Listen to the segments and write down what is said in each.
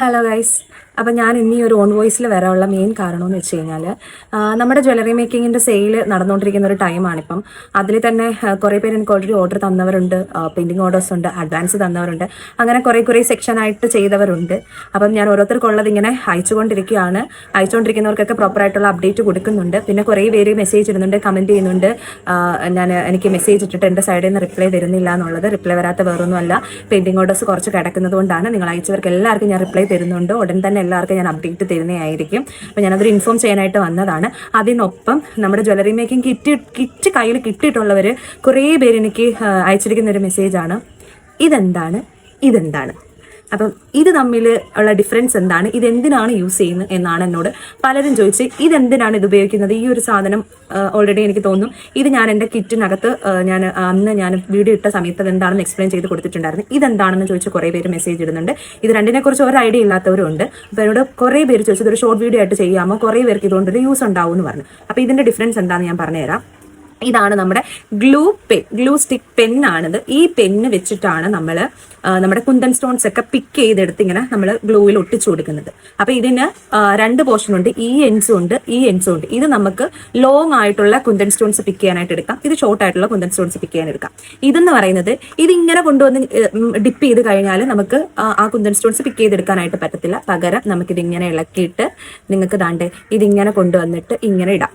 Hello guys. അപ്പം ഞാൻ ഇന്നീ ഒരു ഓൺ വോയിസിൽ വരാനുള്ള മെയിൻ കാരണം എന്ന് വെച്ച് കഴിഞ്ഞാൽ നമ്മുടെ ജ്വല്ലറി മേക്കിങ്ങിൻ്റെ സെയിൽ നടന്നുകൊണ്ടിരിക്കുന്ന ഒരു ടൈമാണിപ്പം. അതിൽ തന്നെ കുറേ പേര് എനിക്ക് ഓൾറെഡി ഓർഡർ തന്നവരുണ്ട്, പെൻഡിങ് ഓർഡേഴ്സ് ഉണ്ട്, അഡ്വാൻസ് തന്നവരുണ്ട്, അങ്ങനെ കുറേ സെക്ഷനായിട്ട് ചെയ്തവരുണ്ട്. അപ്പം ഞാൻ ഓരോരുത്തർക്കുള്ളത് ഇങ്ങനെ അയച്ചുകൊണ്ടിരിക്കുന്നവർക്കൊക്കെ പ്രോപ്പറായിട്ടുള്ള അപ്ഡേറ്റ് കൊടുക്കുന്നുണ്ട്. പിന്നെ കുറേ പേര് മെസ്സേജ് ഇടുന്നുണ്ട്, കമൻറ്റ് ചെയ്യുന്നുണ്ട്. എനിക്ക് മെസ്സേജ് ഇട്ടിട്ട് എൻ്റെ സൈഡിൽ നിന്ന് റിപ്ലൈ തരുന്നില്ല എന്നുള്ളത്. റിപ്ലൈ വരാത്ത വേറൊന്നുമല്ല, പെൻഡിങ് ഓർഡേഴ്സ് കുറച്ച് കിടക്കുന്നത് കൊണ്ടാണ്. നിങ്ങൾ അയച്ചവർക്ക് എല്ലാവർക്കും ഞാൻ റിപ്ലൈ തരുന്നുണ്ട്. ഉടൻ തന്നെ എല്ലാവർക്കും ഞാൻ അപ്ഡേറ്റ് തരുന്നതായിരിക്കും. അപ്പോൾ ഞാനതൊരു ഇൻഫോം ചെയ്യാനായിട്ട് വന്നതാണ്. അതിനൊപ്പം നമ്മുടെ ജ്വല്ലറി മേക്കിംഗ് കിറ്റ് കയ്യിൽ കിട്ടിയിട്ടുള്ളവർ കുറേ പേര് എനിക്ക് അയച്ചിരിക്കുന്ന ഒരു മെസ്സേജാണ്, ഇതെന്താണ്. അപ്പം ഇത് തമ്മിൽ ഉള്ള ഡിഫറൻസ് എന്താണ്, ഇതെന്തിനാണ് യൂസ് ചെയ്യുന്നത് എന്നാണ് എന്നോട് പലരും ചോദിച്ച്. ഇതെന്തിനാണ് ഇത് ഉപയോഗിക്കുന്നത്? ഈ ഒരു സാധനം ഓൾറെഡി എനിക്ക് തോന്നുന്നു ഇത് ഞാൻ എൻ്റെ കിറ്റിനകത്ത് ഞാൻ വീഡിയോ ഇട്ട സമയത്ത് അതെന്താണെന്ന് എക്സ്പ്ലെയിൻ ചെയ്ത് കൊടുത്തിട്ടുണ്ടായിരുന്നു. ഇതെന്താണെന്ന് ചോദിച്ച് കുറേ പേര് മെസ്സേജ് ഇടുന്നുണ്ട്. ഇത് രണ്ടിനെക്കുറിച്ച് ഒരു ഐഡിയ ഇല്ലാത്തവരും ഉണ്ട്. അപ്പോൾ എന്നോട് കുറേ പേര് ചോദിച്ചത് ഒരു ഷോർട്ട് വീഡിയോ ആയിട്ട് ചെയ്യാമോ, കുറേ പേർക്ക് ഇതുകൊണ്ടൊരു യൂസ് ഉണ്ടാവും എന്ന് പറഞ്ഞു. അപ്പോൾ ഇതിൻ്റെ ഡിഫറൻസ് എന്താണെന്ന് ഞാൻ പറഞ്ഞുതരാം. ഇതാണ് നമ്മുടെ ഗ്ലൂ സ്റ്റിക്ക് പെന്നാണിത്. ഈ പെന്ന് വെച്ചിട്ടാണ് നമ്മൾ നമ്മുടെ കുന്തൻ സ്റ്റോൺസ് ഒക്കെ പിക്ക് ചെയ്തെടുത്ത് ഇങ്ങനെ നമ്മൾ ഗ്ലൂവിൽ ഒട്ടിച്ചു കൊടുക്കുന്നത്. അപ്പൊ ഇതിന് രണ്ട് പോർഷൻ ഉണ്ട്, ഈ എൻഡ്സും ഉണ്ട്. ഇത് നമുക്ക് ലോങ് ആയിട്ടുള്ള കുന്തൻ സ്റ്റോൺസ് പിക്ക് ചെയ്യാനായിട്ട് എടുക്കാം, ഇത് ഷോർട്ട് ആയിട്ടുള്ള കുന്തൻ സ്റ്റോൺസ് പിക്ക് ചെയ്യാൻ എടുക്കാം. ഇതെന്ന് പറയുന്നത് ഇതിങ്ങനെ കൊണ്ടുവന്ന് ഡിപ്പ് ചെയ്ത് കഴിഞ്ഞാൽ നമുക്ക് ആ കുന്തൻ സ്റ്റോൺസ് പിക്ക് ചെയ്തെടുക്കാനായിട്ട് പറ്റത്തില്ല. പകരം നമുക്കിതിങ്ങനെ ഇളക്കിയിട്ട് നിങ്ങൾക്ക് ദാണ്ട് ഇതിങ്ങനെ കൊണ്ടുവന്നിട്ട് ഇങ്ങനെ ഇടാം.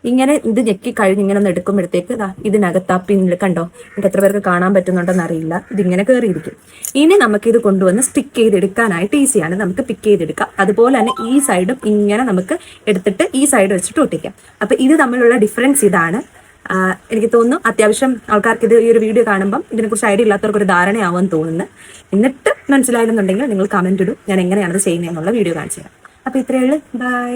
ഇങ്ങനെ ഇത് ഞെക്കി കഴിഞ്ഞ് ഇങ്ങനെ ഒന്ന് എടുക്കുമ്പോഴത്തേക്ക് ഇതിനകത്ത് ആ പിന്നിൽ കണ്ടോ, എനിക്ക് എത്ര പേർക്ക് കാണാൻ പറ്റുന്നുണ്ടെന്ന് അറിയില്ല, ഇതിങ്ങനെ കയറിയിരിക്കും. ഇനി നമുക്കിത് കൊണ്ടുവന്ന് സ്റ്റിക്ക് ചെയ്തെടുക്കാനായിട്ട് ഈസിയാണ്, നമുക്ക് പിക്ക് ചെയ്തെടുക്കാം. അതുപോലെ തന്നെ ഈ സൈഡും ഇങ്ങനെ നമുക്ക് എടുത്തിട്ട് ഈ സൈഡ് വെച്ചിട്ട് ഒട്ടിക്കാം. അപ്പൊ ഇത് തമ്മിലുള്ള ഡിഫറൻസ് ഇതാണ്. എനിക്ക് തോന്നുന്നു അത്യാവശ്യം ആൾക്കാർക്ക് ഇത് ഈ ഒരു വീഡിയോ കാണുമ്പം ഇതിനെക്കുറിച്ച് ഐഡിയ ഇല്ലാത്തവർക്ക് ഒരു ധാരണയാവുമെന്ന് തോന്നുന്നു. എന്നിട്ട് മനസ്സിലായിരുന്നുണ്ടെങ്കിൽ നിങ്ങൾ കമന്റ് ഇടും, ഞാൻ എങ്ങനെയാണ് ഇത് ചെയ്യുന്നതെന്നുള്ള വീഡിയോ കാണിച്ചു തരാം. അപ്പൊ ഇത്രയേ ഉള്ളൂ. ബൈ.